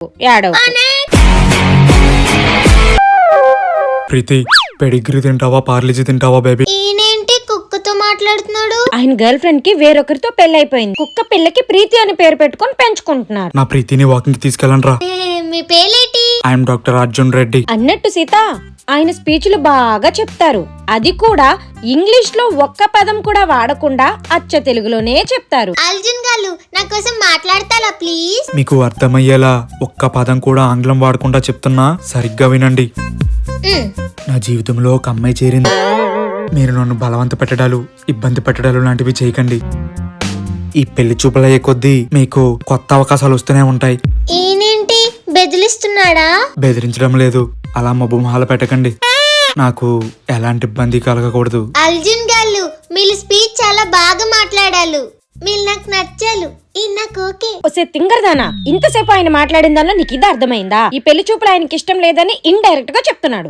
యాడవ్ ప్రీతి pedigree తింటావా పార్లేజీ తింటావా baby? ఈయనేంటి కుక్కతో మాట్లాడుతున్నాడు? ఆయన గర్ల్ ఫ్రెండ్ కి వేరొకరితో పెళ్లైపోయింది. కుక్క పిల్లకి ప్రీతి అని పేరు పెట్టుకొని పెంచుకుంటున్నారు. నా ప్రీతిని వాకింగ్ కి తీసుకెళ్ళండ్రా. మీ పేలేటి? I'm doctor Arjun Reddy. అన్నట్టు సీత, ఆయన స్పీచ్లు బాగా చెప్తారు. అది కూడా ఇంగ్లీష్ లో ఒక్క పదం కూడా వాడకుండా అచ్చ తెలుగులోనే చెప్తారు. అర్జున్ గారు నా కోసం మాట్లాడతారా ప్లీజ్? మీకు అర్థమయ్యేలా ఒక్క పదం కూడా ఆంగ్లం వాడకుండా చెప్తున్నా, సరిగ్గా వినండి. నా జీవితంలో ఒక అమ్మాయి చేరింది. మీరు నన్ను బలవంత పెట్టడాలు, ఇబ్బంది పెట్టడాలు లాంటివి చేయకండి. ఈ పెళ్లి చూపులయ్యే కొద్దీ మీకు కొత్త అవకాశాలు వస్తూనే ఉంటాయి. ఈయనేంటి బెదిరిస్తున్నాడా? బెదిరించడం లేదు, అలా మొహమాల పెట్టకండి. నాకు ఎలాంటి ఇబ్బంది కలగకూడదు. అర్జున్ గారు మీరు స్పీచ్ చాలా బాగా మాట్లాడారు. మీరు నాకు నచ్చారు. ఈ నాకు ఓకే. ఒసే తింగరదానా, ఇంతసేపు ఆయన మాట్లాడిన దానిలో నీకు ఇది అర్థమైందా? ఈ పెళ్లి చూపులు ఆయనకి ఇష్టం లేదని ఇండైరెక్ట్ గా చెప్తున్నాడు.